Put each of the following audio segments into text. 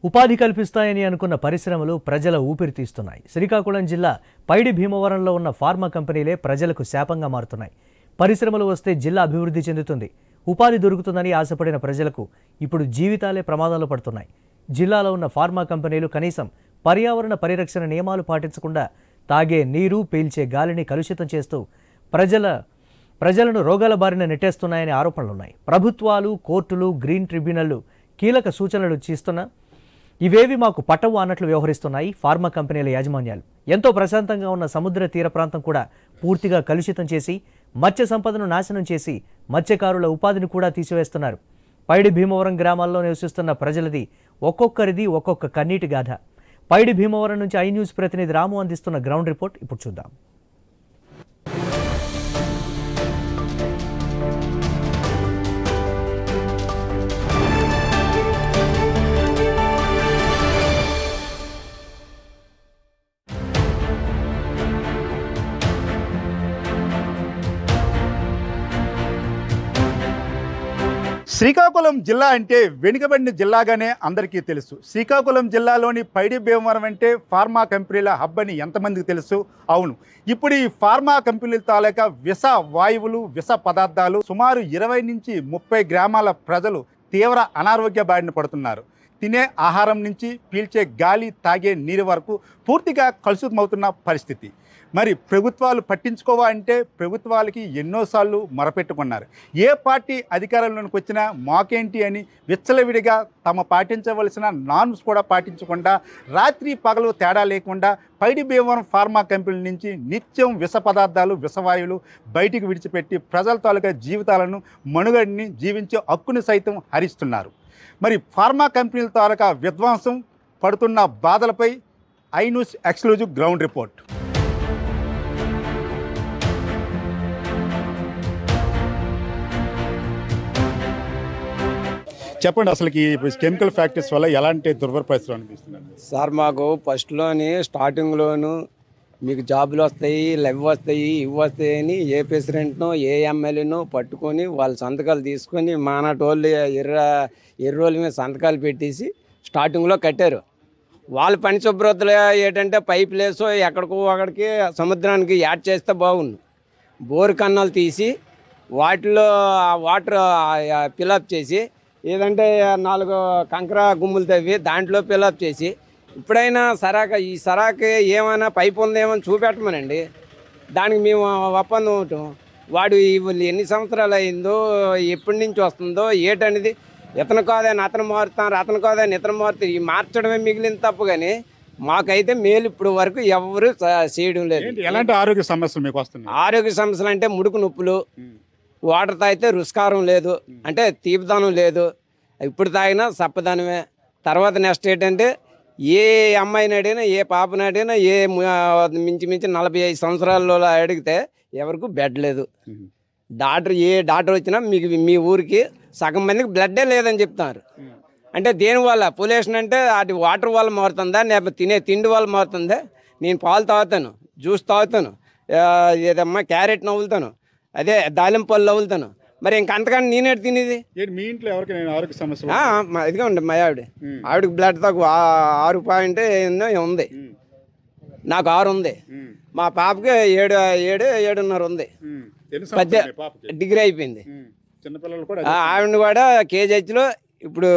ఉపాధి కల్పిస్తాయని అనుకున్న పరిశ్రమలు ప్రజల ఊపిరి తీస్తున్నాయి. శ్రీకాకుళం జిల్లా పైడి భీమవరంలో ఉన్న ఫార్మా కంపెనీలే ప్రజలకు శాపంగా మారుతున్నాయి. పరిశ్రమలు వస్తే జిల్లా అభివృద్ధి చెందుతుంది, ఉపాధి దొరుకుతుందని ఆశపడిన ప్రజలకు ఇప్పుడు జీవితాలే ప్రమాదంలో పడుతున్నాయి. జిల్లాలో ఉన్న ఫార్మా కంపెనీలు కనీసం పర్యావరణ పరిరక్షణ నియమాలు పాటించకుండా తాగే నీరు, పీల్చే గాలిని కలుషితం చేస్తూ ప్రజలను రోగాల బారిన నెట్టేస్తున్నాయనే ఆరోపణలున్నాయి. ప్రభుత్వాలు, కోర్టులు, గ్రీన్ ట్రిబ్యునళ్లు కీలక సూచనలు చేస్తున్నా ఇవేవి మాకు పట్టవు అన్నట్లు వ్యవహరిస్తున్నాయి ఫార్మా కంపెనీల యాజమాన్యాలు. ఎంతో ప్రశాంతంగా ఉన్న సముద్ర తీర ప్రాంతం కూడా పూర్తిగా కలుషితం చేసి మత్స్య సంపదను నాశనం చేసి మత్స్యకారుల ఉపాధిని కూడా తీసివేస్తున్నారు. పైడి భీమవరం గ్రామాల్లో నివసిస్తున్న ప్రజలది ఒక్కొక్కరిది ఒక్కొక్క కన్నీటి గాథ. పైడి భీమవరం నుంచి ఐ న్యూస్ ప్రతినిధి రాము అందిస్తున్న గ్రౌండ్ రిపోర్ట్ ఇప్పుడు చూద్దాం. శ్రీకాకుళం జిల్లా అంటే వెనుకబడిన జిల్లాగానే అందరికీ తెలుసు. శ్రీకాకుళం జిల్లాలోని పైడి భీమవరం అంటే ఫార్మా కంపెనీల హబ్ అని ఎంతమందికి తెలుసు? అవును, ఇప్పుడు ఈ ఫార్మా కంపెనీల తాలూకా విష వాయువులు, విష పదార్థాలు సుమారు 20 నుంచి 30 గ్రామాల ప్రజలు తీవ్ర అనారోగ్య బారిన పడుతున్నారు. తినే ఆహారం నుంచి పీల్చే గాలి, తాగే నీరు వరకు పూర్తిగా కలుషితమవుతున్న పరిస్థితి. మరి ప్రభుత్వాలు పట్టించుకోవా అంటే ప్రభుత్వాలకి ఎన్నోసార్లు మొరపెట్టుకున్నారు. ఏ పార్టీ అధికారంలోకి వచ్చినా మాకేంటి అని విచ్చలవిడిగా తమ పాటించవలసిన నార్మ్స్ కూడా పాటించకుండా రాత్రి పగలు తేడా లేకుండా పైడి భీమవరం ఫార్మా కంపెనీల నుంచి నిత్యం విష పదార్థాలు, విషవాయువులు బయటికి విడిచిపెట్టి ప్రజల తాలూకా జీవితాలను, మనుగడిని జీవించే హక్కుని సైతం హరిస్తున్నారు. మరి ఫార్మా కంపెనీల తాలూకా విధ్వంసం పడుతున్న బాధలపై I news exclusive ground report. చెప్పండి, అసలుకి కెమికల్ ఫ్యాక్టరీస్ వల్ల ఎలాంటి దుర్భర పరిస్థితులు అనిపిస్తున్నాయి? సార్, మాకు ఫస్ట్లోని స్టార్టింగ్లోను మీకు జాబులు వస్తాయి, ఇవి వస్తాయని ఏ ప్రెసిడెంట్నో ఏ ఎమ్మెల్యేనో పట్టుకొని వాళ్ళ సంతకాలు తీసుకొని మానాటోళ్ళు ఎర్రోళ్ళ మీద సంతకాలు పెట్టేసి స్టార్టింగ్లో కట్టారు. వాళ్ళ పని శుభ్రతలు ఏంటంటే పైప్ లేసో ఎక్కడికో అక్కడికి సముద్రానికి యాడ్ చేస్తే బాగుండు. బోరు కన్నాలు తీసి వాటిలో వాటర్ ఫిలప్ చేసి ఏదంటే 4 కంకర గుమ్ములు తవ్వి దాంట్లో ఫిలప్ చేసి ఇప్పుడైనా ఈ సరాకు ఏమైనా పైపు ఉందేమో చూపెట్టమనండి. దానికి మేము ఒప్పందం అవటం. వాడు ఎన్ని సంవత్సరాలు అయిందో, ఎప్పటి నుంచి వస్తుందో ఏటనేది ఇతను కాదని అతను మారుతాను, అతను కాదని ఇతను మారుతారు. ఈ మార్చడమే మిగిలిన తప్పు. కానీ మాకైతే మేలు ఇప్పుడు వరకు ఎవరు చేయడం లేదు. ఎలాంటి ఆరోగ్య సమస్యలు మీకు వస్తున్నాయి? ఆరోగ్య సమస్యలు అంటే ముడుకు నొప్పులు, వాటర్ తాగితే రుస్కారం లేదు, అంటే తీపిదనం లేదు. ఇప్పుడు తాగినా సప్పదనమే. తర్వాత నెక్స్ట్ ఏంటంటే ఏ అమ్మాయిని అడిగినా, ఏ పాపని అడిగినా, మించి 45 సంవత్సరాల్లో అడిగితే ఎవరికి బెడ్ లేదు. ఏ డాక్టర్ వచ్చినా మీకు మీ ఊరికి సగం మందికి బ్లడ్డే లేదని చెప్తున్నారు. అంటే దేనివల్ల? పొల్యూషన్ అంటే అది వాటర్ వల్ల మారుతుందా, లేకపోతే తినే తిండి వల్ల మారుతుందా? నేను పాలు తాగుతాను, జ్యూస్ తాగుతాను, ఏదమ్మా క్యారెట్ నవ్వులుతాను, అదే దాలింప పళ్ళు నవ్వులుతాను. మరి ఇంకంతకంటే నేనే తినేది. మీ ఇంట్లో ఎవరికి ఆరోగ్య సమస్య? ఇదిగా ఉండే మా ఆవిడకి బ్లడ్ తక్కువ 6 ఉంది, నాకు 6 ఉంది. మా పాపకి 7.5 ఉంది. డిగ్రీ అయిపోయింది. ఆవిడని కూడా కేజీహెచ్లో ఇప్పుడు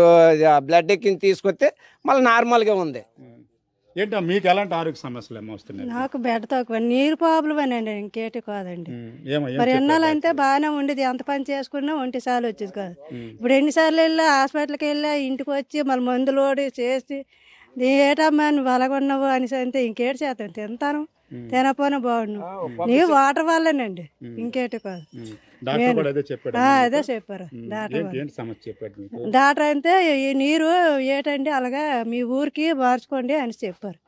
బ్లడ్ ఎక్కించి తీసుకొస్తే మళ్ళీ నార్మల్గా ఉంది. ఏంటో మీకు ఎలాంటి ఆరోగ్య సమస్యలు ఏమో వస్తున్నాయి? నాకు బెడ్ తక్కువ, నీరు ప్రాబ్లం అండి, ఇంకేటి కాదండి. మరి ఎన్నాలంటే బాగానే ఉండేది, ఎంత పని చేసుకున్నా ఒంటి సార్లు వచ్చేది కాదు. ఇప్పుడు ఎన్నిసార్లు వెళ్ళా, హాస్పిటల్కి వెళ్ళా, ఇంటికి వచ్చి మళ్ళీ మందులు ఓడి చేసి ఏటమ్మా నువ్వు అలాగొన్నావు అనేసి అంటే ఇంకేటి చేస్తాను, తింటాను, తినపోయినా బాగుండు. నీ వాటర్ వల్లేనండి, ఇంకేటి కాదు. అదే చెప్పారు డాక్టర్. అంటే ఈ నీరు ఏటండి అలాగా మీ ఊరికి మార్చుకోండి అని చెప్పారు.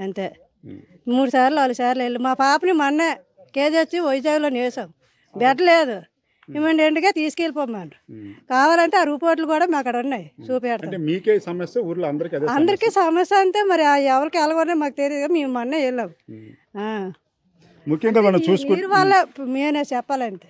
అంతే. 3 సార్లు 4 సార్లు వెళ్ళి మా పాపని మొన్నే కేజీ వచ్చి వైజాగ్లో నేసాం. బెడ్ లేదు, ఇమ్మీడియట్గా తీసుకెళ్ళిపోమన్నారు. కావాలంటే ఆ రిపోర్ట్లు కూడా మా అక్కడ ఉన్నాయి, చూపెడతాం. అందరికీ సమస్య అంటే మరి ఎవరికి వెళ్ళగొనే మాకు తెలియదు. మేము మొన్నే వెళ్ళాం. ముఖ్యంగా మనం నీరు వల్ల మేనే చెప్పాలంటే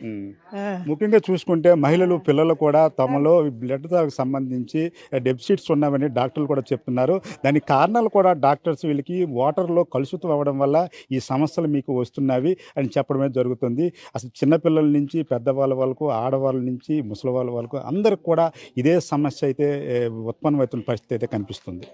ముఖ్యంగా చూసుకుంటే మహిళలు పిల్లలు కూడా తమలో బ్లడ్ సంబంధించి డెఫిసిట్స్ ఉన్నామని డాక్టర్లు కూడా చెప్తున్నారు. దానికి కారణాలు కూడా డాక్టర్స్ వీళ్ళకి వాటర్లో కలుషితం అవ్వడం వల్ల ఈ సమస్యలు మీకు వస్తున్నవి అని చెప్పడమే జరుగుతుంది. అసలు చిన్నపిల్లల నుంచి పెద్దవాళ్ళ వరకు, ఆడవాళ్ళ నుంచి ముసలి వాళ్ళ వరకు అందరికి కూడా ఇదే సమస్య అయితే ఉత్పన్నమవుతున్న పరిస్థితి అయితే కనిపిస్తుంది.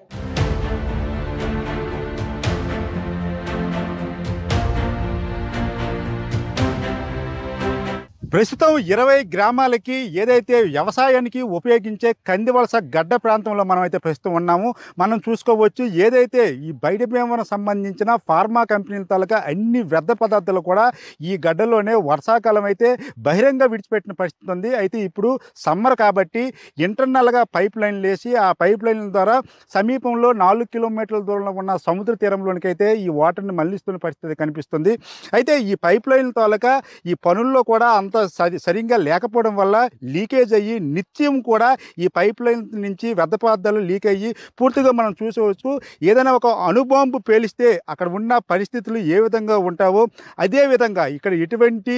ప్రస్తుతం 20 గ్రామాలకి ఏదైతే వ్యవసాయానికి ఉపయోగించే కందివలస గడ్డ ప్రాంతంలో మనం అయితే ప్రస్తుతం ఉన్నాము. మనం చూసుకోవచ్చు ఏదైతే ఈ బయట భీమవరం సంబంధించిన ఫార్మా కంపెనీల తాలూకా అన్ని వ్యర్థ పదార్థాలు కూడా ఈ గడ్డలోనే వర్షాకాలం అయితే బహిరంగ విడిచిపెట్టిన పరిస్థితి ఉంది. అయితే ఇప్పుడు సమ్మర్ కాబట్టి ఇంటర్నల్గా పైప్ లైన్లు వేసి ఆ పైప్ లైన్ల ద్వారా సమీపంలో 4 కిలోమీటర్ల దూరంలో ఉన్న సముద్ర తీరంలోనికి అయితే ఈ వాటర్ని మళ్లిస్తున్న పరిస్థితి కనిపిస్తుంది. అయితే ఈ పైప్ లైన్ల తాలూకా ఈ పనుల్లో కూడా అంత సరిగ్గా లేకపోవడం వల్ల లీకేజ్ అయ్యి నిత్యం కూడా ఈ పైప్ లైన్ నుంచి వ్యర్థ పదార్థాలు లీక్ అయ్యి పూర్తిగా మనం చూసుకోవచ్చు. ఏదైనా ఒక అణుబాంబు పేలిస్తే అక్కడ ఉన్న పరిస్థితులు ఏ విధంగా ఉంటావో అదే విధంగా ఇక్కడ ఎటువంటి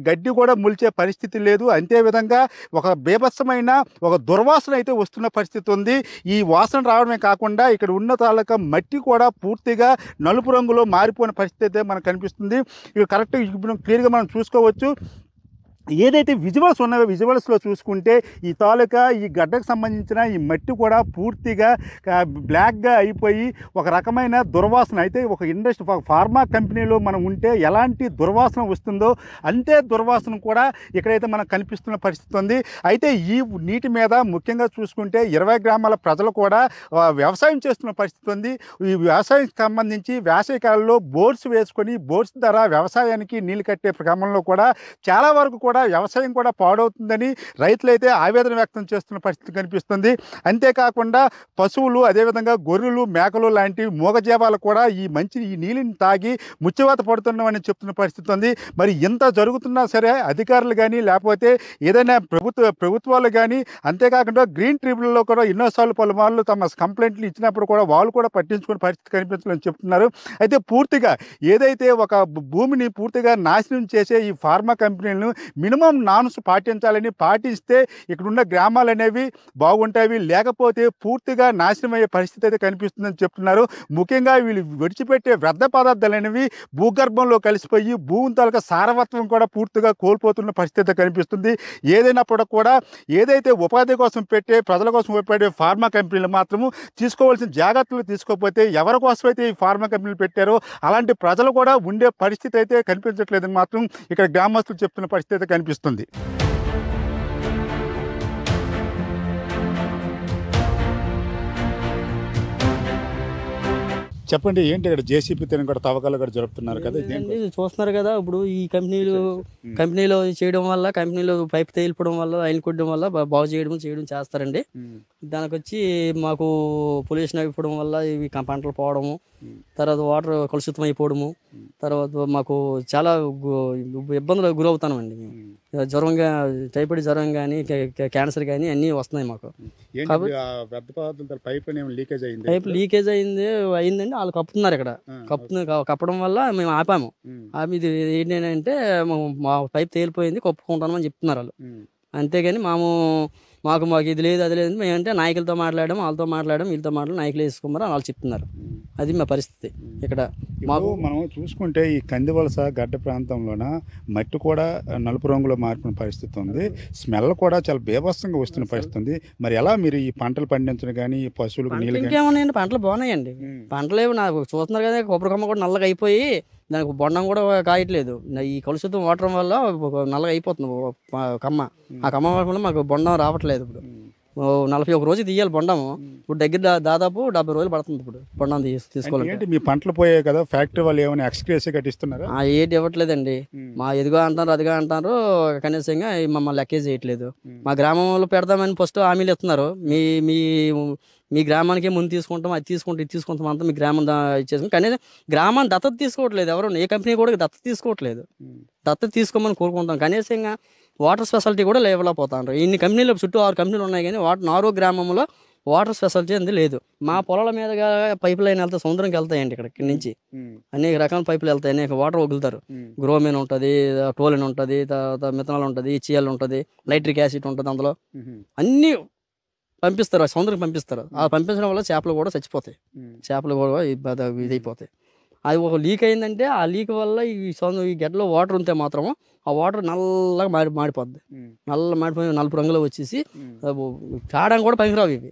గడ్డి కూడా ముల్చే పరిస్థితి లేదు. అంతేవిధంగా ఒక బీభత్సమైన ఒక దుర్వాసన అయితే వస్తున్న పరిస్థితి ఉంది. ఈ వాసన రావడమే కాకుండా ఇక్కడ ఉన్న తాలూకా మట్టి కూడా పూర్తిగా నలుపు రంగులో మారిపోయిన పరిస్థితి అయితే మనకు కనిపిస్తుంది. ఇక కరెక్ట్గా ఇప్పుడు క్లియర్గా మనం చూసుకోవచ్చు. ఏదైతే విజువల్స్ ఉన్నాయో విజువల్స్లో చూసుకుంటే ఈ తాలూకా ఈ గడ్డకు సంబంధించిన ఈ మట్టి కూడా పూర్తిగా బ్లాక్గా అయిపోయి ఒక రకమైన దుర్వాసన అయితే ఒక ఇండస్ట్రీ ఫార్మా కంపెనీలో మనం ఉంటే ఎలాంటి దుర్వాసన వస్తుందో అంతే దుర్వాసన కూడా ఇక్కడైతే మనకు కనిపిస్తున్న పరిస్థితి ఉంది. అయితే ఈ నీటి మీద ముఖ్యంగా చూసుకుంటే 20 గ్రామాల ప్రజలు కూడా వ్యవసాయం చేస్తున్న పరిస్థితి ఉంది. ఈ వ్యవసాయం సంబంధించి వేసవికాలంలో బోర్స్ వేసుకొని బోర్స్ ద్వారా వ్యవసాయానికి నీళ్ళు కట్టే క్రమంలో కూడా చాలా వరకు కూడా వ్యవసాయం కూడా పాడవుతుందని రైతులైతే ఆవేదన వ్యక్తం చేస్తున్న పరిస్థితి కనిపిస్తుంది. అంతేకాకుండా పశువులు అదేవిధంగా గొర్రెలు మేకలు లాంటి మూగజీవాలు కూడా ఈ నీళ్ళని తాగి ముచ్చివాత పడుతున్నామని చెప్తున్న పరిస్థితి ఉంది. మరి ఇంత జరుగుతున్నా సరే అధికారులు కానీ లేకపోతే ఏదైనా ప్రభుత్వాలు కానీ అంతేకాకుండా గ్రీన్ ట్రిబ్యునల్లో కూడా ఎన్నోసార్లు పలుమార్లు తమ కంప్లైంట్లు ఇచ్చినప్పుడు కూడా వాళ్ళు కూడా పట్టించుకునే పరిస్థితి కనిపించాలని చెప్తున్నారు. అయితే పూర్తిగా ఏదైతే ఒక భూమిని పూర్తిగా నాశనం చేసే ఈ ఫార్మా కంపెనీలను మినిమం నామ్స్ పాటిస్తే ఇక్కడున్న గ్రామాలు అనేవి బాగుంటాయి. లేకపోతే పూర్తిగా నాశనం అయ్యే పరిస్థితి అయితే కనిపిస్తుందని చెప్తున్నారు. ముఖ్యంగా వీళ్ళు విడిచిపెట్టే వ్యర్థ పదార్థాలు అనేవి భూగర్భంలో కలిసిపోయి భూమి తాలూకా సారవత్వం కూడా పూర్తిగా కోల్పోతున్న పరిస్థితి కనిపిస్తుంది. ఏదైనప్పుడు కూడా ఏదైతే ఉపాధి కోసం పెట్టే ప్రజల కోసం ఉపయోగపడే ఫార్మా కంపెనీలు మాత్రము తీసుకోవాల్సిన జాగ్రత్తలు తీసుకోకపోతే ఎవరి కోసమైతే ఈ ఫార్మా కంపెనీలు పెట్టారో అలాంటి ప్రజలు కూడా ఉండే పరిస్థితి అయితే కనిపించట్లేదని మాత్రం ఇక్కడ గ్రామస్తులు చెప్తున్న పరిస్థితి అయితే కనిపిస్తుంది. చెప్పండి, ఏంటి ఇక్కడ జేసీపీ కూడా తవ్వకాలు కూడా జరుపుతున్నారు కదా, చూస్తున్నారు కదా. ఇప్పుడు ఈ కంపెనీలో చేయడం వల్ల కంపెనీలో పైప్ తేలిపడం వల్ల లైన్ కొట్టడం వల్ల బాగు చేయడం చేస్తారండి. దానికి వచ్చి మాకు పొల్యూషన్ అయిపోవడం వల్ల ఇవి పంటలు పోవడము, తర్వాత వాటర్ కలుషితం అయిపోవడము, తర్వాత మాకు చాలా ఇబ్బందులు గురవుతామండి. జ్వరంగా టైఫాయిడ్ జ్వరం కానీ క్యాన్సర్ కానీ అన్నీ వస్తున్నాయి మాకు. పైప్ లీకేజ్ అయిందండి. వాళ్ళు కప్పుతున్నారు ఇక్కడ. కప్పడం వల్ల మేము ఆపాము. ఇది ఏంటంటే మా పైప్ తేలిపోయింది కప్పుకుంటామని చెప్తున్నారు వాళ్ళు. అంతేగాని మాకు ఇది లేదు అది లేదు మేమంటే నాయకులతో మాట్లాడడం వీళ్ళతో నాయకులు వేసుకోమని వాళ్ళు చెప్తున్నారు. అది మా పరిస్థితి ఇక్కడ. మనం చూసుకుంటే ఈ కందివలస గడ్డ ప్రాంతంలోన మట్టి కూడా నలుపు రంగులో మారిన పరిస్థితి ఉంది. స్మెల్ కూడా చాలా బీభత్సంగా వస్తున్న పరిస్థితి ఉంది. మరి ఎలా మీరు ఈ పంటలు పండించడం కానీ ఈ పశువులకు నీళ్ళు ఇంకేమన్నాయండి? పంటలు బాగున్నాయండి. పంటలు ఏమి నాకు చూస్తున్నారు కదా, కొబ్బరి కొమ్మ కూడా నల్లగా అయిపోయి దానికి బొండం కూడా కాయట్లేదు. ఈ కలుషితం వాటర్ వల్ల నల్లగా అయిపోతుంది కమ్మ. ఆ కమ్మ వల్ల మాకు బొండం రావట్లేదు. ఇప్పుడు 41 రోజు తీయాలి బొండము. ఇప్పుడు దగ్గర దాదాపు 70 రోజులు పడుతుంది ఇప్పుడు బొండం తీసుకోవాలి. మీ పంటలు పోయాయి కదా, ఫ్యాక్టరీ వాళ్ళు ఏమైనా ఎక్స్గ్రేస్ కట్టిస్తున్నారు? ఏంటి ఇవ్వట్లేదండి. మా ఎదుగా అంటారు అదిగా అంటారు, కనీసంగా మమ్మల్ని లెక్కేజ్ చేయట్లేదు. మా గ్రామంలో పెడదామని ఫస్ట్ హామీలు ఇస్తున్నారు. మీ గ్రామానికే ముందు తీసుకుంటాం, అది తీసుకుంటాం, ఇది తీసుకుంటాం అంతా మీ గ్రామం ఇచ్చేసాం. కానీ గ్రామాన్ని దత్తత తీసుకోవట్లేదు ఎవరు. ఏ కంపెనీ కూడా దత్తత తీసుకోవట్లేదు. దత్తత తీసుకోమని కోరుకుంటాం. కనీసంగా వాటర్ స్పెషాలిటీ కూడా లేవలేకపోతారు. ఇన్ని కంపెనీలు చుట్టూ 6 కంపెనీలు ఉన్నాయి కానీ 4 గ్రామంలో వాటర్ ఫెసిలిటీ అనేది లేదు. మా పొలాల మీదుగా పైప్ లైన్ వెళ్తే సముద్రంకి వెళ్తాయండి. ఇక్కడి నుంచి అనేక రకాల పైపులు వెళ్తాయి, అనేక వాటర్ వదులుతారు. గ్రోమిన్ ఉంటుంది, టోలిన్ ఉంటుంది, తర్వాత మిథనాల్ ఉంటుంది, చిఎల్ ఉంటుంది, నైట్రిక్ యాసిడ్ ఉంటుంది. అందులో అన్నీ పంపిస్తారు, సముద్రం పంపిస్తారు. ఆ పంపించడం వల్ల చేపలు కూడా చచ్చిపోతాయి, చేపలు కూడా ఇదైపోతాయి. అది ఒక లీక్ అయిందంటే ఆ లీక్ వల్ల ఈ గడ్డలో వాటర్ ఉంటే మాత్రం ఆ వాటర్ నల్లగా మాడిపోద్ది. మాడిపోయి నలుపు రంగులో వచ్చేసి తాడడం కూడా పనికిరావు ఇవి.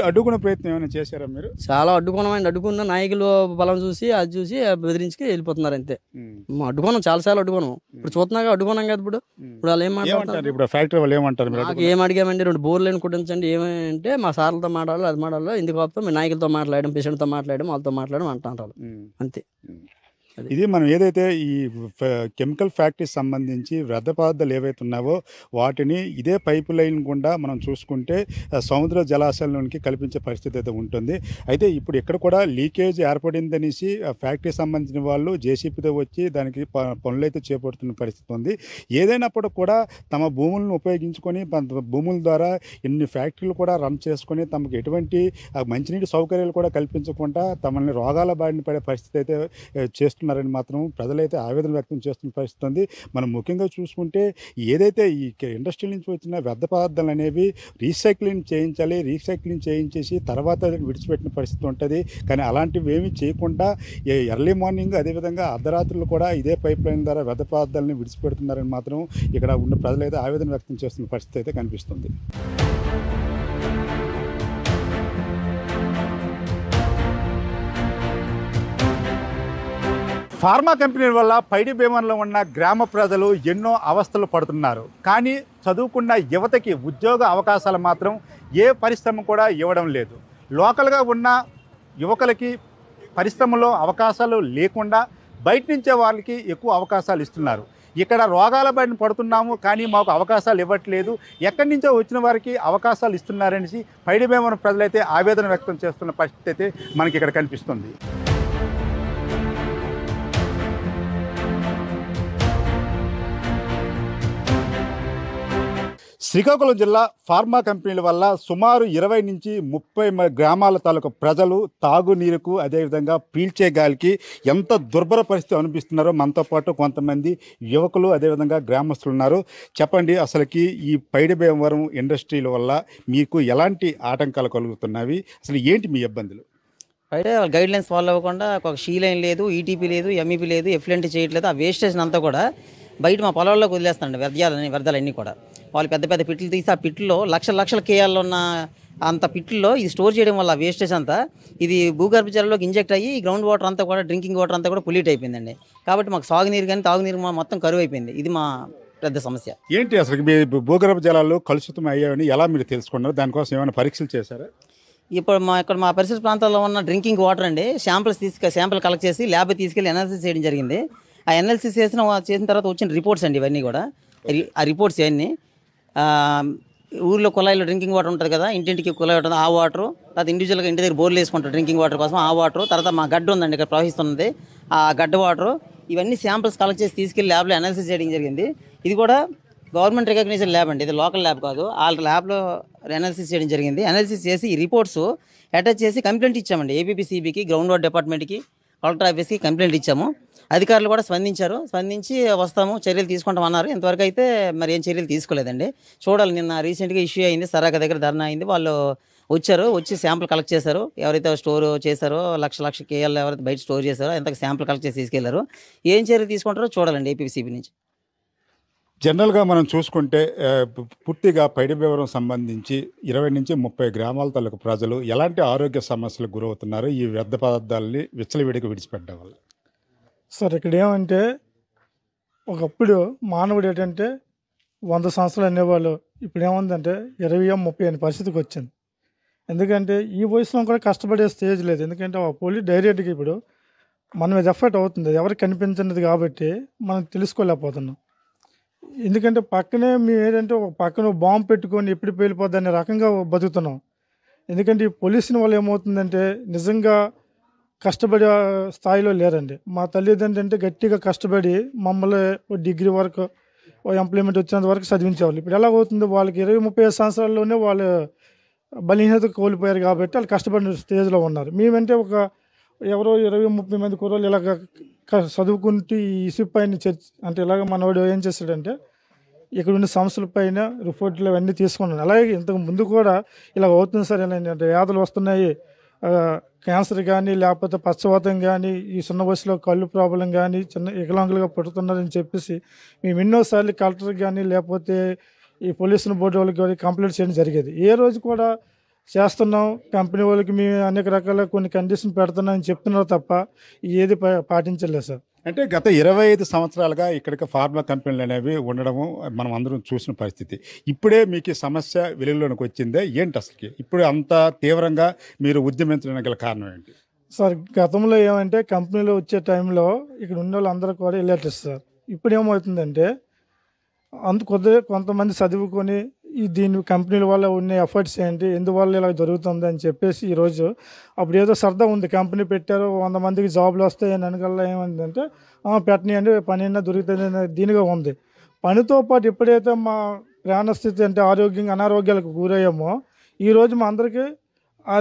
అడ్డుకునే ప్రయత్నం ఏమైనా చేశారా మీరు? చాలా అడ్డుకున్న నాయకులు బలం చూసి అది చూసి బెదిరించి వెళ్ళిపోతున్నారు అంతే. అడ్డుకున్నాం, చాలా అడ్డుకున్నాం. ఇప్పుడు చూస్తున్నాగా అడ్డుకున్నాం కదా. ఇప్పుడు వాళ్ళు ఏం మాట్లాడతారు? ఇప్పుడు ఫ్యాక్టరీ వాళ్ళు ఏమంటారు? నాకు ఏం అడిగామండి, 2 బోర్లను కుట్టించండి. ఏమంటే మా సార్లతో మాట్లాడాలి, అది మాట్లాడాలి, ఎందుకు కాకపోతే మీ నాయకులతో మాట్లాడడం, పేషెంట్తో మాట్లాడడం, వాళ్ళతో మాట్లాడడం అంటారు అంతే. ఇది మనం ఏదైతే ఈ కెమికల్ ఫ్యాక్టరీకి సంబంధించి వ్యర్థ పదార్థాలు ఏవైతే ఉన్నావో వాటిని ఇదే పైపు లైన్ గుండా మనం చూసుకుంటే సముద్ర జలాశయంలోనికి కల్పించే పరిస్థితి అయితే ఉంటుంది. అయితే ఇప్పుడు ఇక్కడ కూడా లీకేజ్ ఏర్పడిందనేసి ఫ్యాక్టరీకి సంబంధించిన వాళ్ళు జేసీపీతో వచ్చి దానికి పనులు అయితే చేపడుతున్న పరిస్థితి ఉంది. ఏదైనప్పుడు కూడా తమ భూములను ఉపయోగించుకొని భూముల ద్వారా ఇన్ని ఫ్యాక్టరీలు కూడా రన్ చేసుకొని తమకు ఎటువంటి మంచినీటి సౌకర్యాలు కూడా కల్పించకుండా తమని రోగాల బారిన పడే పరిస్థితి అయితే చేస్తున్నారని మాత్రం ప్రజలైతే ఆవేదన వ్యక్తం చేస్తున్న పరిస్థితి ఉంది. మనం ముఖ్యంగా చూసుకుంటే ఏదైతే ఈ ఇండస్ట్రీ నుంచి వచ్చిన వ్యర్థ పదార్థాలు అనేవి రీసైక్లింగ్ చేయించాలి, రీసైక్లింగ్ చేయించేసి తర్వాత విడిచిపెట్టిన పరిస్థితి ఉంటుంది. కానీ అలాంటివి ఏమీ చేయకుండా ఎర్లీ మార్నింగ్ అదేవిధంగా అర్ధరాత్రులు కూడా ఇదే పైప్ లైన్ ద్వారా వ్యర్థ పదార్థాలను విడిచిపెడుతున్నారని మాత్రం ఇక్కడ ఉన్న ప్రజలైతే ఆవేదన వ్యక్తం చేస్తున్న పరిస్థితి అయితే కనిపిస్తుంది. ఫార్మా కంపెనీల వల్ల పైడి భీమవరంలో ఉన్న గ్రామ ప్రజలు ఎన్నో అవస్థలు పడుతున్నారు. కానీ చదువుకున్న యువతకి ఉద్యోగ అవకాశాలు మాత్రం ఏ పరిశ్రమ కూడా ఇవ్వడం లేదు. లోకల్గా ఉన్న యువకులకి పరిశ్రమలో అవకాశాలు లేకుండా బయట నుంచే వాళ్ళకి ఎక్కువ అవకాశాలు ఇస్తున్నారు. ఇక్కడ రోగాల బారిన పడుతున్నాము కానీ మాకు అవకాశాలు ఇవ్వట్లేదు, ఎక్కడి నుంచో వచ్చిన వారికి అవకాశాలు ఇస్తున్నారనేసి పైడి భీమవరం ప్రజలైతే ఆవేదన వ్యక్తం చేస్తున్న పరిస్థితి అయితే మనకి ఇక్కడ కనిపిస్తుంది. శ్రీకాకుళం జిల్లా ఫార్మా కంపెనీల వల్ల సుమారు 20 నుంచి 30 గ్రామాల తాలూకు ప్రజలు తాగునీరుకు అదేవిధంగా పీల్చే గాలికి ఎంత దుర్భర పరిస్థితి అనిపిస్తున్నారో మనతో పాటు కొంతమంది యువకులు అదేవిధంగా గ్రామస్తులు ఉన్నారు. చెప్పండి, అసలుకి ఈ పైడి భీమవరం ఇండస్ట్రీల వల్ల మీకు ఎలాంటి ఆటంకాలు కలుగుతున్నవి, అసలు ఏంటి మీ ఇబ్బందులు? అయితే గైడ్ లైన్స్ ఫాలో అవ్వకుండా ఒక షీ లైన్ లేదు, ఈటీపీ లేదు, ఎంఈపీ లేదు, ఎఫ్లెంట్ చేయట్లేదు. ఆ వేస్టేషన్ అంతా కూడా బయట మా పొలాల్లోకి వదిలేస్తాండి. వ్యర్థాలన్నీ కూడా వాళ్ళు పెద్ద పెద్ద పిట్లు తీసి ఆ పిట్లో లక్షల కేయాల్లో ఉన్న అంత పిట్లో ఇది స్టోర్ చేయడం వల్ల వేస్టేజ్ అంతా ఇది భూగర్భ జలంలోకి ఇంజెక్ట్ అయ్యి గ్రౌండ్ వాటర్ అంతా కూడా డ్రింకింగ్ వాటర్ అంతా కూడా పొల్యూట్ అయిపోయిందండి. కాబట్టి మాకు సాగునీరు కానీ తాగునీరు మొత్తం కరువు అయిపోయింది. ఇది మా పెద్ద సమస్య. ఏంటి అసలు మీ భూగర్భ జలాలు కలుషితం అయ్యాయని ఎలా మీరు తెలుసుకున్నారు? దానికోసం ఏమైనా పరీక్షలు చేశారా? ఇప్పుడు మా పరిసర ప్రాంతాల్లో ఉన్న డ్రింకింగ్ వాటర్ అండి శాంపిల్ కలెక్ట్ చేసి ల్యాబ్ తీసుకెళ్ళి ఎనాలిసిస్ చేయడం జరిగింది. ఆ ఎనాలిసిస్ చేసిన తర్వాత వచ్చిన రిపోర్ట్స్ అండి ఇవన్నీ కూడా. ఆ రిపోర్ట్స్ ఇవన్నీ ఊర్లో కుళాయిలో డ్రింకింగ్ వాటర్ ఉంటుంది కదా, ఇంటింటికి కుళాయి ఉంటుంది, ఆ వాటర్, తర్వాత ఇండివిజువల్గా ఇంటి దగ్గర బోర్లు వేసుకుంటారు డ్రింకింగ్ వాటర్ కోసం, ఆ వాటర్, తర్వాత మా గడ్డ ఉందండి ఇక్కడ ప్రవహిస్తున్నది, ఆ గడ్డ వాటర్, ఇవన్నీ శాంపిల్స్ కలెక్ట్ చేసి తీసుకెళ్ళి ల్యాబ్లో అనాలిసిస్ చేయడం జరిగింది. ఇది కూడా గవర్నమెంట్ రికగ్నైజ్డ్ ల్యాబ్ అండి, ఇది లోకల్ ల్యాబ్ కాదు. వాళ్ళ ల్యాబ్లో అనాలిసిస్ చేయడం జరిగింది. అనాలిసిస్ చేసి ఈ రిపోర్ట్స్ అటాచ్ చేసి కంప్లైంట్ ఇచ్చామండి ఏపీపీసీబీకి, గ్రౌండ్ వాటర్ డిపార్ట్మెంట్కి, కలెక్టర్ ఆఫీస్కి కంప్లైంట్ ఇచ్చాము. అధికారులు కూడా స్పందించి వస్తాము, చర్యలు తీసుకుంటాం అన్నారు. ఇంతవరకు అయితే మరి ఏం చర్యలు తీసుకోలేదండి. చూడాలి. నిన్న రీసెంట్గా ఇష్యూ అయింది, సరాక దగ్గర ధర్నా అయింది. వాళ్ళు వచ్చి శాంపుల్ కలెక్ట్ చేశారు. ఎవరైతే స్టోర్ చేశారో లక్ష కేఎల్ ఎవరైతే బయట స్టోర్ చేశారో ఎంత శాంపుల్ కలెక్ట్ చేసి తీసుకెళ్లారు. ఏం చర్యలు తీసుకుంటారో చూడాలండి ఏపీసీబీ నుంచి. జనరల్గా మనం చూసుకుంటే పూర్తిగా పైడి భీమవరం సంబంధించి 20 నుంచి 30 గ్రామాల తాలూకు ప్రజలు ఎలాంటి ఆరోగ్య సమస్యలకు గురవుతున్నారు ఈ వ్యర్థ పదార్థాలని విచ్చలవిడికి విడిచిపెట్టడం వల్ల? సార్ ఇక్కడ ఏమంటే ఒకప్పుడు మానవుడు ఏంటంటే 100 సంవత్సరాలు అనేవాళ్ళు, ఇప్పుడు ఏముందంటే 20-30 అనే పరిస్థితికి వచ్చింది. ఎందుకంటే ఈ వయసులో కూడా కష్టపడే స్టేజ్ లేదు. ఎందుకంటే పోలీ డైరెక్ట్గా ఇప్పుడు మన మీద ఎఫెక్ట్ అవుతుంది, ఎవరికి కనిపించినది కాబట్టి మనం తెలుసుకోలేకపోతున్నాం. ఎందుకంటే పక్కనే మేము ఏంటంటే ఒక పక్కన బాంబు పెట్టుకొని ఎప్పుడు పేలిపోద్ది అనే రకంగా బతుకుతున్నాం. ఎందుకంటే ఈ పొల్యూషన్ వల్ల ఏమవుతుందంటే నిజంగా కష్టపడే స్థాయిలో లేరండి. మా తల్లిదండ్రులు అంటే గట్టిగా కష్టపడి మమ్మల్ని డిగ్రీ వరకు ఎంప్లాయ్మెంట్ వచ్చేంత వరకు చదివించేవాళ్ళు. ఇప్పుడు ఎలా అవుతుంది, వాళ్ళకి 20-30 సంవత్సరాల్లోనే వాళ్ళు బలహీనత కోల్పోయారు కాబట్టి వాళ్ళు కష్టపడిన స్టేజ్లో ఉన్నారు. మేమంటే ఒక ఎవరో 20-30 మంది కుర్రోళ్ళు ఇలాగ చదువుకుంటూ ఈ ఇష్యూ పైన చర్చ అంటే ఇలాగ మనవాడు ఏం చేస్తాడంటే ఇక్కడ ఉన్న సంస్థల పైన రిపోర్ట్లు అవన్నీ తీసుకున్నాను. అలాగే ఇంతకు ముందు కూడా ఇలా అవుతుంది సార్, ఇలా వ్యాధులు వస్తున్నాయి, క్యాన్సర్ కానీ లేకపోతే పక్షవాతం కానీ ఈ చిన్న వయసులో కళ్ళు ప్రాబ్లం కానీ చిన్న వికలాంగులుగా పుడుతున్నారని చెప్పేసి మేము ఎన్నోసార్లు కలెక్టర్కి కానీ లేకపోతే ఈ పొల్యూషన్ బోర్డు వాళ్ళకి కానీ కంప్లైంట్ చేయడం జరిగేది. ఏ రోజు కూడా చేస్తున్నాం, కంపెనీ వాళ్ళకి మేము అనేక రకాల కొన్ని కండిషన్ పెడుతున్నాం అని చెప్తున్నారు తప్ప ఏది పాటించలేదు సార్. అంటే గత 25 సంవత్సరాలుగా ఇక్కడికి ఫార్మా కంపెనీలు అనేవి ఉండడము మనం అందరం చూసిన పరిస్థితి. ఇప్పుడే మీకు ఈ సమస్య వెలుగులోనికి వచ్చిందే ఏంటి అసలుకి? ఇప్పుడు అంత తీవ్రంగా మీరు ఉద్యమించడానికి గల కారణం ఏంటి సార్? గతంలో ఏమంటే కంపెనీలో వచ్చే టైంలో ఇక్కడ ఉన్న వాళ్ళు అందరూ కూడా వెళ్ళేట్టు సార్. ఇప్పుడు ఏమవుతుందంటే కొంతమంది చదువుకొని దీని కంపెనీల వల్ల ఉన్న ఎఫర్ట్స్ ఏంటి, ఎందువల్ల ఇలా జరుగుతుంది అని చెప్పేసి ఈరోజు అప్పుడు ఏదో సరదా ఉంది, కంపెనీ పెట్టారు 100 మందికి జాబ్లు వస్తాయి అని అనగల ఏమైందంటే పెట్టనియండి పని అయినా దొరుకుతుంది దీనిగా ఉంది. పనితో పాటు ఎప్పుడైతే మా ప్రాణస్థితి అంటే అనారోగ్యాలకు గురయ్యామో ఈరోజు మా అందరికీ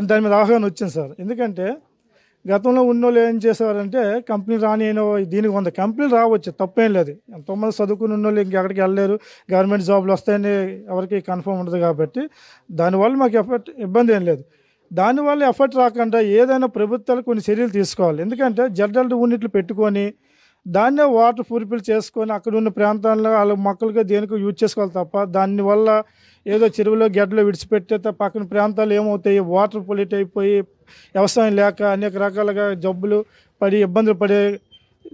దాని మీద అవగాహన వచ్చింది సార్. ఎందుకంటే గతంలో ఉన్నోళ్ళు ఏం చేసేవారంటే కంపెనీ రాని దీనికి ఉంది, కంపెనీలు రావచ్చు తప్పేం లేదు, ఎంతోమంది చదువుకుని ఉన్నోళ్ళు ఇంకెక్కడికి వెళ్ళలేరు, గవర్నమెంట్ జాబ్లు వస్తాయని ఎవరికి కన్ఫర్మ్ ఉండదు కాబట్టి దానివల్ల మాకు ఇబ్బంది ఏం లేదు. దానివల్ల ఎఫర్ట్ రాకుండా ఏదైనా ప్రభుత్వాలు కొన్ని చర్యలు తీసుకోవాలి. ఎందుకంటే జడ్డల్డ్ యూనిట్లు పెట్టుకొని దాన్నే వాటర్ ప్యూరిఫై చేసుకొని అక్కడ ఉన్న ప్రాంతాల్లో వాళ్ళ మొక్కలుగా దేనికో యూజ్ చేసుకోవాలి తప్ప దానివల్ల ఏదో చెరువులో గడ్డలో విడిచిపెట్టే పక్కన ప్రాంతాలు ఏమవుతాయి, వాటర్ పొల్యూట్ అయిపోయి వ్యవసాయం లేక అనేక రకాలుగా జబ్బులు పడి ఇబ్బందులు పడే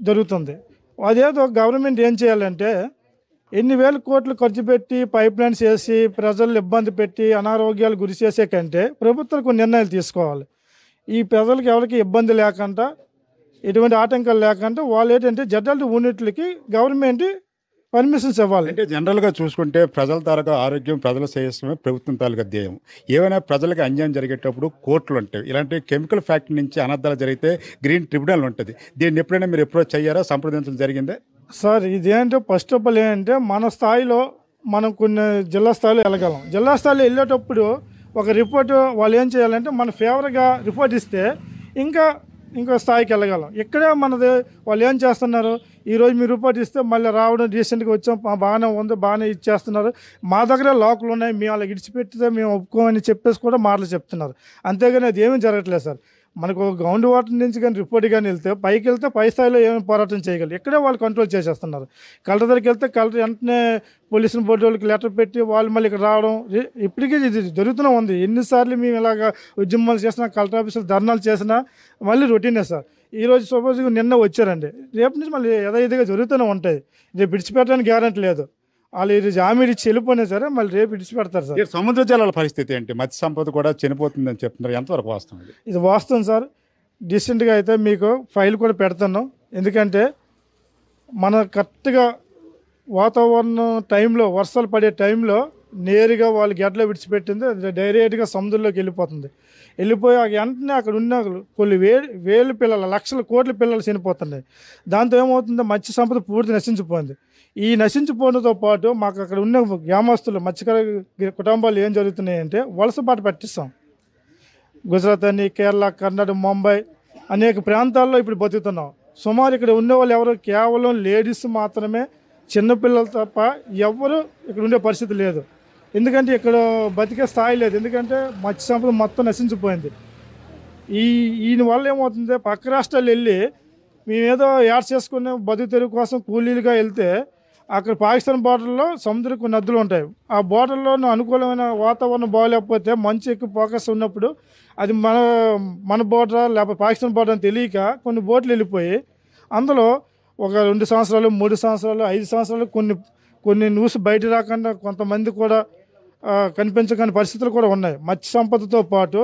జరుగుతుంది. అదేదో గవర్నమెంట్ ఏం చేయాలంటే ఎన్ని వేల కోట్లు ఖర్చు పెట్టి పైప్ లైన్స్ వేసి ప్రజలు ఇబ్బంది పెట్టి అనారోగ్యాలు గురి చేసే కంటే ప్రభుత్వాలు కొన్ని నిర్ణయాలు తీసుకోవాలి. ఈ ప్రజలకు ఎవరికి ఇబ్బంది లేకుండా ఎటువంటి ఆటంకాలు లేకుండా వాళ్ళు ఏంటంటే జడ్డల్డ్ యూనిట్లకి గవర్నమెంట్ పర్మిషన్స్ ఇవ్వాలి. అంటే జనరల్గా చూసుకుంటే ప్రజల తాలూకా ఆరోగ్యం ప్రజల శ్రేయస్సమే ప్రభుత్వం తాలూకా ధ్యేయం. ఏమైనా ప్రజలకు అన్యాయం జరిగేటప్పుడు కోర్టులు ఉంటాయి. ఇలాంటి కెమికల్ ఫ్యాక్టరీ నుంచి అనర్థాలు జరిగితే గ్రీన్ ట్రిబ్యునల్ ఉంటుంది. దీన్ని ఎప్పుడైనా మీరు అప్రోచ్ అయ్యారా, సంప్రదించడం జరిగిందే? సార్ ఇదేంటే ఫస్ట్ ఆఫ్ ఆల్ ఏంటంటే మన స్థాయిలో మనం కొన్ని జిల్లా స్థాయిలో వెళ్ళగలం. జిల్లా స్థాయిలో వెళ్ళేటప్పుడు ఒక రిపోర్టు వాళ్ళు ఏం చేయాలంటే మన ఫేవర్గా రిపోర్ట్ ఇస్తే ఇంకో స్థాయికి వెళ్ళగలం. ఇక్కడే మనది వాళ్ళు ఏం చేస్తున్నారు, ఈరోజు మీరు రిపోర్ట్ ఇస్తే మళ్ళీ రావడం రీసెంట్గా వచ్చాం బాగానే ఉంది బాగానే ఇచ్చేస్తున్నారు, మా దగ్గర లోకల్ ఉన్నాయి మేము వాళ్ళకి ఇడిచిపెట్టితే మేము ఒప్పుకోమని చెప్పేసి కూడా మాటలు చెప్తున్నారు. అంతేగాని అది ఏమీ జరగట్లేదు సార్. మనకు గ్రౌండ్ వాటర్ నుంచి కానీ రిపోర్ట్ కానీ వెళ్తే పై స్థాయిలో ఏమి పోరాటం చేయగలరు, ఇక్కడే వాళ్ళు కంట్రోల్ చేసేస్తున్నారు. కలెక్టర్ దగ్గరికి వెళ్తే కలెక్టర్ వెంటనే పొల్యూషన్ బోర్డు వాళ్ళకి లెటర్ పెట్టి వాళ్ళు మళ్ళీ ఇక్కడ రావడం ఇప్పటికీ ఇది జరుగుతూనే ఉంది. ఎన్నిసార్లు మేము ఇలాగ ఉద్యమాలు చేసినా కలెక్టర్ ఆఫీసులు ధర్నాలు చేసినా మళ్ళీ రొటీనే సార్. ఈరోజు సపోజ్ నిన్న వచ్చారండి, రేపు నుంచి మళ్ళీ యథావిధిగా జరుగుతూనే ఉంటాయి. రేపు విడిచిపెట్టడానికి గ్యారెంటీ లేదు. వాళ్ళు ఈరోజు హామీ ఇచ్చి వెళ్ళిపోయినా సరే మళ్ళీ రేపు విడిచిపెడతారు సార్. సముద్ర జలాల పరిస్థితి ఏంటి? మత్స్య సంపద కూడా చనిపోతుందని చెప్తున్నారు, ఎంతవరకు వాస్తవం? ఇది వాస్తవం సార్. రీసెంట్గా అయితే మీకు ఫైల్ కూడా పెడుతున్నాం. ఎందుకంటే మన కరెక్ట్గా వాతావరణం టైంలో వర్షాలు పడే టైంలో నేరుగా వాళ్ళు గడ్డలో విడిచిపెట్టింది డైరెక్ట్గా సముద్రంలోకి వెళ్ళిపోయి వెంటనే అక్కడ ఉన్న కొన్ని వేలు పిల్లలు లక్షల కోట్ల పిల్లలు చనిపోతున్నాయి. దాంతో ఏమవుతుందో మత్స్య సంపద పూర్తి నశించిపోయింది. ఈ నశించిపోవడంతో పాటు మాకు అక్కడ ఉన్న గ్రామస్తులు మత్స్యకార కుటుంబాలు ఏం జరుగుతున్నాయంటే వలస బాట పట్టిస్తాం. గుజరాత్ అని, కేరళ, కర్ణాటక, ముంబై అనేక ప్రాంతాల్లో ఇప్పుడు బతుకుతున్నాం. సుమారు ఇక్కడ ఉన్న వాళ్ళు ఎవరు కేవలం లేడీస్ మాత్రమే, చిన్నపిల్లలు తప్ప ఎవరు ఇక్కడ ఉండే పరిస్థితి లేదు. ఎందుకంటే ఇక్కడ బతికే స్థాయి లేదు. ఎందుకంటే మత్స్య సంపద మొత్తం నశించిపోయింది. ఈయన వల్ల ఏమవుతుంది, పక్క రాష్ట్రాలు వెళ్ళి మేమేదో యాడ్ చేసుకునే బతుకు తెరువు కోసం కూలీలుగా వెళ్తే అక్కడ పాకిస్తాన్ బోర్డర్లో సముద్రకు నదులు ఉంటాయి. ఆ బోర్డర్లో అనుకూలమైన వాతావరణం బాగోలేకపోతే మంచు ఎక్కువ ఫోకస్ ఉన్నప్పుడు అది మన బోర్డరా లేకపోతే పాకిస్తాన్ బోర్డర్ అని తెలియక కొన్ని బోట్లు వెళ్ళిపోయి అందులో ఒక 2 సంవత్సరాలు 3 సంవత్సరాలు 5 సంవత్సరాలు కొన్ని న్యూస్ బయట రాకుండా కొంతమంది కూడా కనిపించని పరిస్థితులు కూడా ఉన్నాయి. మత్స్య సంపదతో పాటు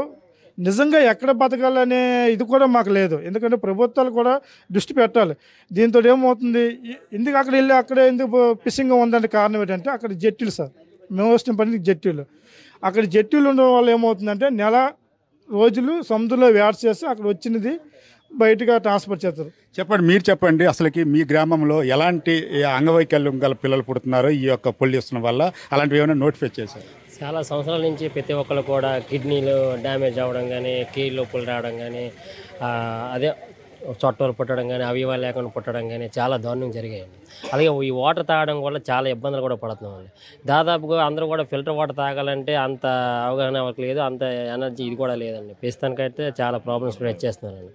నిజంగా ఎక్కడ బతకాలనే ఇది కూడా మాకు లేదు. ఎందుకంటే ప్రభుత్వాలు కూడా దృష్టి పెట్టాలి. దీంతో ఏమవుతుంది, ఎందుకు అక్కడ వెళ్ళి అక్కడే ఎందుకు ఫిషింగ్ ఉందంటే కారణం ఏంటంటే అక్కడ జట్టీలు సార్, మేము వచ్చిన పని జట్టీలు. అక్కడ జట్టీలు ఉండడం వల్ల ఏమవుతుందంటే నెల రోజులు సముద్రంలో వేట చేసి అక్కడ వచ్చినది బయటగా ట్రాన్స్ఫర్ చేస్తారు. చెప్పండి, మీరు చెప్పండి, అసలుకి మీ గ్రామంలో ఎలాంటి అంగవైకల్యం గల పిల్లలు పుడుతున్నారో ఈ యొక్క పొల్యూషన్ వల్ల అలాంటివి ఏమైనా నోటిఫై చేశారు? చాలా సంవత్సరాల నుంచి ప్రతి ఒక్కరు కూడా కిడ్నీలు డ్యామేజ్ అవ్వడం కానీ, కీళ్ళ నొప్పులు రావడం కానీ, అదే చొట్టలు పుట్టడం కానీ, అవయవాలు లేకుండా పుట్టడం కానీ చాలా దారుణంగా జరిగాయండి. అలాగే ఈ వాటర్ తాగడం వల్ల చాలా ఇబ్బందులు కూడా పడుతున్నామండి. దాదాపుగా అందరూ కూడా ఫిల్టర్ వాటర్ తాగాలంటే అంత అవగాహన అవ్వట్లేదు, లేదు, అంత ఎనర్జీ ఇది కూడా లేదండి. ప్రస్తుతానికైతే చాలా ప్రాబ్లమ్స్ ఫేస్ చేస్తున్నారండి.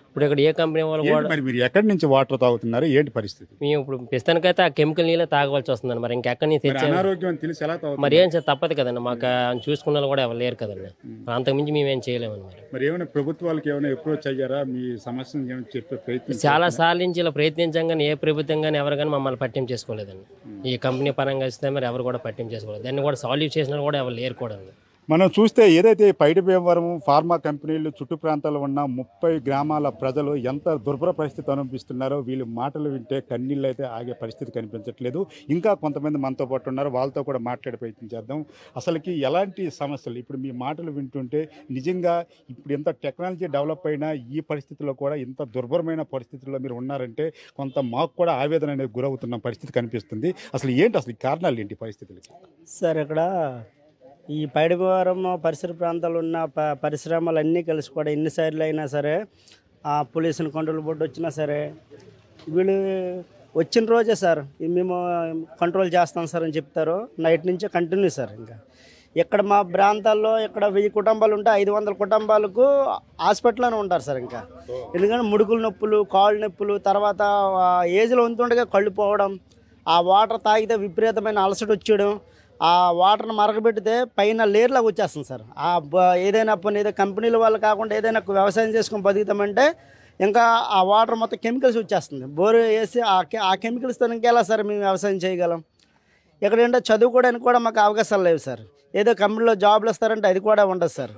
ఇప్పుడు ఇక్కడ ఏ కంపెనీ వాళ్ళు కూడా మరి మీరు ఎక్కడి నుంచి వాటర్ తాగుతున్నారు, ఏంటి పరిస్థితి? మేము ఇప్పుడు ప్రస్తుతానికైతే ఆ కెమికల్ నీళ్ళే తాగవలసి వస్తుందండి. మరి ఇంకెక్కడి నుంచి తెచ్చి అనారోగ్యం తెలిసి ఎలా తాగుతున్నారు? మరి ఏం సార్ తప్పదు కదండి, మాకు చూసుకున్న వాళ్ళు కూడా ఎవరు లేరు కదండి. అంతకుమించి మేమేం చేయలేమని. మరి ఏమైనా ప్రభుత్వాలకు ఏమైనా అప్రోచ్ అయ్యారా? మీ సమస్యను ఏమైనా చెప్పే ప్రయత్నం చాలా సార్లు నుంచి ఇలా ప్రయత్నించాం కానీ ఏ ప్రభుత్వం కానీ ఎవరు కానీ మమ్మల్ని పట్టింపు చేసుకోలేదండి. ఈ కంపెనీ పరంగా ఇస్తే మరి ఎవరు కూడా పట్టింపు చేసుకోలేదు. దాన్ని కూడా సాల్వ్ చేసినా కూడా ఎవరు లేరు కూడా. మనం చూస్తే ఏదైతే పైడి భీమవరం ఫార్మా కంపెనీలు చుట్టూ ప్రాంతాల్లో ఉన్న 30 గ్రామాల ప్రజలు ఎంత దుర్భర పరిస్థితి అనుభవిస్తున్నారో వీళ్ళు మాటలు వింటే కన్నీళ్ళు అయితే ఆగే పరిస్థితి కనిపించట్లేదు. ఇంకా కొంతమంది మనతో పాటు ఉన్నారు, వాళ్ళతో కూడా మాట్లాడే ప్రయత్నం చేద్దాం. అసలుకి ఎలాంటి సమస్యలు ఇప్పుడు మీ మాటలు వింటుంటే నిజంగా ఇప్పుడు ఎంత టెక్నాలజీ డెవలప్ అయినా ఈ పరిస్థితుల్లో కూడా ఇంత దుర్భరమైన పరిస్థితుల్లో మీరు ఉన్నారంటే కొంత మాకు కూడా ఆవేదన అనేది గురవుతున్న పరిస్థితి కనిపిస్తుంది. అసలు ఏంటి, అసలు ఈ కారణాలు ఏంటి పరిస్థితులకి? సార్ ఇక్కడ ఈ పైడిభీమవరం పరిసర ప్రాంతాల్లో ఉన్న పరిశ్రమలు అన్నీ కలిసి కూడా ఎన్నిసార్లు అయినా సరే పొల్యూషన్ కంట్రోల్ బోర్డు వచ్చినా సరే వీళ్ళు వచ్చిన రోజే సార్ మేము కంట్రోల్ చేస్తాం సార్ అని చెప్తారు. నైట్ నుంచే కంటిన్యూ సార్. ఇంకా ఇక్కడ మా ప్రాంతాల్లో ఇక్కడ 1000 కుటుంబాలు ఉంటే 500 కుటుంబాలకు హాస్పిటల్లోనే ఉంటారు సార్. ఇంకా ఎందుకంటే ముడుకుల నొప్పులు, కాళ్ళు నొప్పులు, తర్వాత ఏజ్లో ఉంటుండగా కళ్ళు పోవడం, ఆ వాటర్ తాగితే విపరీతమైన అలసట వచ్చేయడం, ఆ వాటర్ని మరగబెడితే పైన లేర్లాగా వచ్చేస్తుంది సార్. ఏదైనా పని ఏదో కంపెనీల వాళ్ళు కాకుండా ఏదైనా వ్యవసాయం చేసుకొని బతుకుతామంటే ఇంకా ఆ వాటర్ మొత్తం కెమికల్స్ వచ్చేస్తుంది. బోరు వేసి ఆ కెమికల్స్తో ఇంకెలా సార్ మేము వ్యవసాయం చేయగలం? ఎక్కడంటే చదువుకోవడానికి కూడా మాకు అవకాశాలు లేవు సార్. ఏదో కంపెనీలో జాబ్లు వస్తారంటే అది కూడా ఉండదు సార్.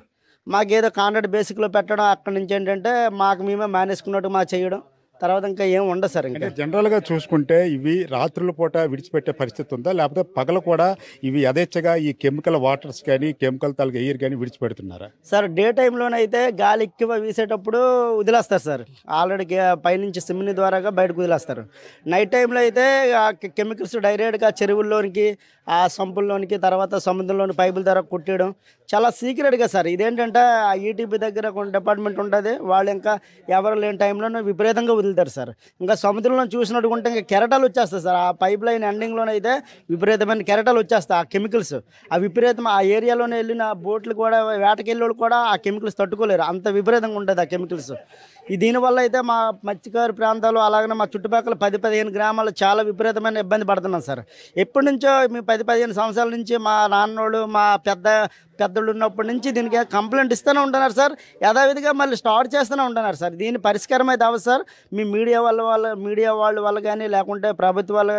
మాకేదో కాంట్రాక్ట్ బేసిక్లో పెట్టడం, అక్కడి నుంచి ఏంటంటే మాకు మేమే మానేసుకున్నట్టు మా చేయడం, తర్వాత ఇంకా ఏం ఉండదు సార్. ఇంకా జనరల్గా చూసుకుంటే ఇవి రాత్రుల పూట విడిచిపెట్టే పరిస్థితి ఉందా, లేకపోతే పగలు కూడా ఇవి యథేచ్ఛగా ఈ కెమికల్ వాటర్స్ కానీ కెమికల్ తాలూకు ఎయిర్ కానీ విడిచిపెడుతున్నారా? సార్ డే టైంలోనైతే గాలి ఎక్కువ వీసేటప్పుడు వదిలేస్తారు సార్. ఆల్రెడీ పైనుంచి సిమ్ని ద్వారాగా బయటకు వదిలేస్తారు. నైట్ టైంలో అయితే ఆ కెమికల్స్ డైరెక్ట్గా చెరువుల్లోనికి, ఆ సంపుల్లోనికి, తర్వాత సముద్రంలోని పైపుల ద్వారా కొట్టేయడం చాలా సీక్రెట్గా సార్. ఇదేంటంటే ఆ ఈటీపీ దగ్గర ఒక డిపార్ట్మెంట్ ఉంటుంది, వాళ్ళు ఇంకా ఎవరు లేని టైంలోనే విపరీతంగా వదులుతారు సార్. ఇంకా సముద్రంలో చూసినట్టుకుంటే ఇంకా కెరటాలు వచ్చేస్తాయి సార్. ఆ పైప్ లైన్ ఎండింగ్లోనైతే విపరీతమైన కెరటాలు వచ్చేస్తాయి. ఆ కెమికల్స్ ఆ విపరీతం ఆ ఏరియాలోనే వెళ్ళిన బోట్లు కూడా, వేటకెళ్ళి కూడా ఆ కెమికల్స్ తట్టుకోలేరు, అంత విపరీతంగా ఉంటుంది ఆ కెమికల్స్. దీనివల్ల అయితే మా మత్స్యకారు ప్రాంతాలు అలాగనే మా చుట్టుపక్కల 10-15 గ్రామాలు చాలా విపరీతమైన ఇబ్బంది పడుతున్నాం సార్. ఎప్పటి నుంచో మేము 10-15 సంవత్సరాల నుంచి మా నాన్నోళ్ళు, మా పెద్దోళ్ళు ఉన్నప్పటి నుంచి దీనికి కంప్లైంట్ ఇస్తూనే ఉంటున్నారు సార్. యథావిధిగా మళ్ళీ స్టార్ట్ చేస్తూనే ఉంటున్నారు సార్. దీని పరిష్కారం అయితే అవ్వదు సార్. మీ మీడియా వాళ్ళ కానీ లేకుంటే ప్రభుత్వాలు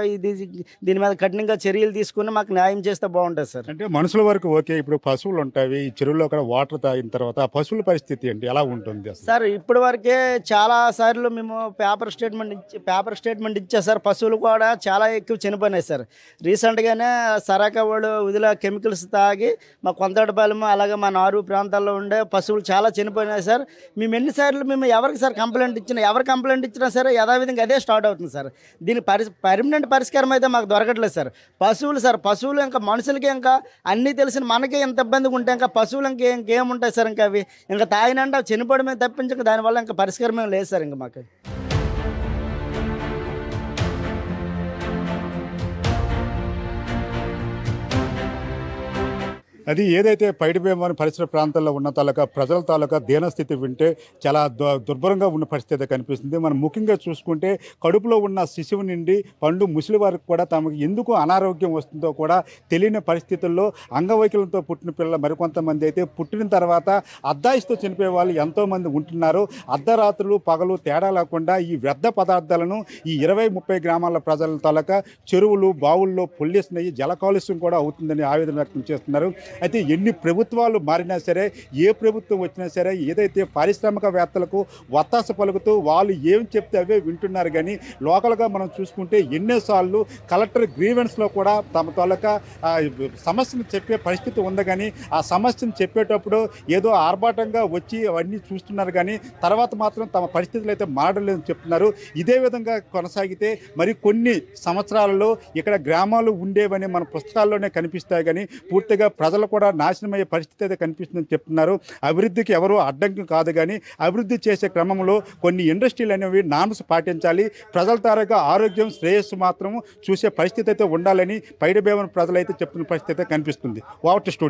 దీని మీద కఠినంగా చర్యలు తీసుకుని మాకు న్యాయం చేస్తే బాగుంటుంది సార్. అంటే మనుషుల వరకు ఓకే, ఇప్పుడు పశువులు ఉంటాయి ఈ చెరువులో కూడా వాటర్ తాగిన తర్వాత ఆ పశువుల పరిస్థితి ఏంటి, ఎలా ఉంటుంది సార్? ఇప్పటి వరకే చాలా సార్లు మేము పేపర్ స్టేట్మెంట్ ఇచ్చా సార్. పశువులు కూడా చాలా ఎక్కువ చనిపోయినాయి సార్. రీసెంట్గానే సరాకా వాళ్ళు వదిలే కెమికల్స్ తాగి మా కొంతపాలెం అలాగే మా నారు ప్రాంతాల్లో ఉండే పశువులు చాలా చనిపోయినాయి సార్. మేము ఎన్నిసార్లు ఎవరికి సార్ కంప్లైంట్ ఇచ్చినా సరే యథావిధంగా అదే స్టార్ట్ అవుతుంది సార్. దీని పర్మనెంట్ పరిష్కారం అయితే మాకు దొరకట్లేదు సార్. పశువులు ఇంకా మనుషులకి ఇంకా అన్నీ తెలిసిన మనకే ఎంత ఇబ్బందిగా ఉంటే ఇంకా పశువులు ఇంకేముంటాయి సార్? ఇంకా అవి ఇంకా తాగినంటే చనిపోవడమే తప్పించక దానివల్ల ఇంకా పరిష్కారమే లేదు సార్. ఇంకా మాకు అది ఏదైతే పైడి భీమవరం పరిసర ప్రాంతాల్లో ఉన్న తాలూకా ప్రజల తాలూకా దీనస్థితి వింటే చాలా దుర్భరంగా ఉన్న పరిస్థితి కనిపిస్తుంది. మనం ముఖ్యంగా చూసుకుంటే కడుపులో ఉన్న శిశువు నుండి పండు ముసలి వారికి కూడా తమకు ఎందుకు అనారోగ్యం వస్తుందో కూడా తెలియని పరిస్థితుల్లో అంగవైకల్యంతో పుట్టిన పిల్లలు మరికొంతమంది అయితే పుట్టిన తర్వాత అద్దాయిస్తూ చనిపోయే వాళ్ళు ఎంతోమంది ఉంటున్నారు. అర్ధరాత్రులు పగలు తేడా లేకుండా ఈ వ్యర్థ పదార్థాలను ఈ 20-30 గ్రామాల ప్రజల తాలూకా చెరువులు, బావుల్లో పొల్యూషన్ అయ్యి జల కాలుష్యం కూడా అవుతుందని ఆవేదన వ్యక్తం చేస్తున్నారు. అయితే ఎన్ని ప్రభుత్వాలు మారినా సరే, ఏ ప్రభుత్వం వచ్చినా సరే, ఏదైతే పారిశ్రామికవేత్తలకు వత్తాస పలుకుతూ వాళ్ళు ఏం చెప్తే అవే వింటున్నారు. కానీ లోకల్గా మనం చూసుకుంటే ఎన్నోసార్లు కలెక్టర్ గ్రీవెన్స్లో కూడా తమ తాలూకా సమస్యను చెప్పే పరిస్థితి ఉంది. కానీ ఆ సమస్యను చెప్పేటప్పుడు ఏదో ఆర్భాటంగా వచ్చి అవన్నీ చూస్తున్నారు. కానీ తర్వాత మాత్రం తమ పరిస్థితులు అయితే మారలేదని చెప్తున్నారు. ఇదే విధంగా కొనసాగితే మరి కొన్ని సంవత్సరాలలో ఇక్కడ గ్రామాలు ఉండేవని మన పుస్తకాల్లోనే కనిపిస్తాయి. కానీ పూర్తిగా ప్రజల ప్రజలు కూడా నాశనమయ్యే పరిస్థితి అయితే కనిపిస్తుందని చెప్తున్నారు. అభివృద్ధికి ఎవరు అడ్డంకి కాదు, కానీ అభివృద్ధి చేసే క్రమంలో కొన్ని ఇండస్ట్రీలు అనేవి నామ్స్ పాటించాలి. ప్రజల తారూగా ఆరోగ్యం శ్రేయస్సు మాత్రం చూసే పరిస్థితి అయితే ఉండాలని పైడి భీమవరం ప్రజలైతే చెప్తున్న పరిస్థితి అయితే కనిపిస్తుంది. Over to studio.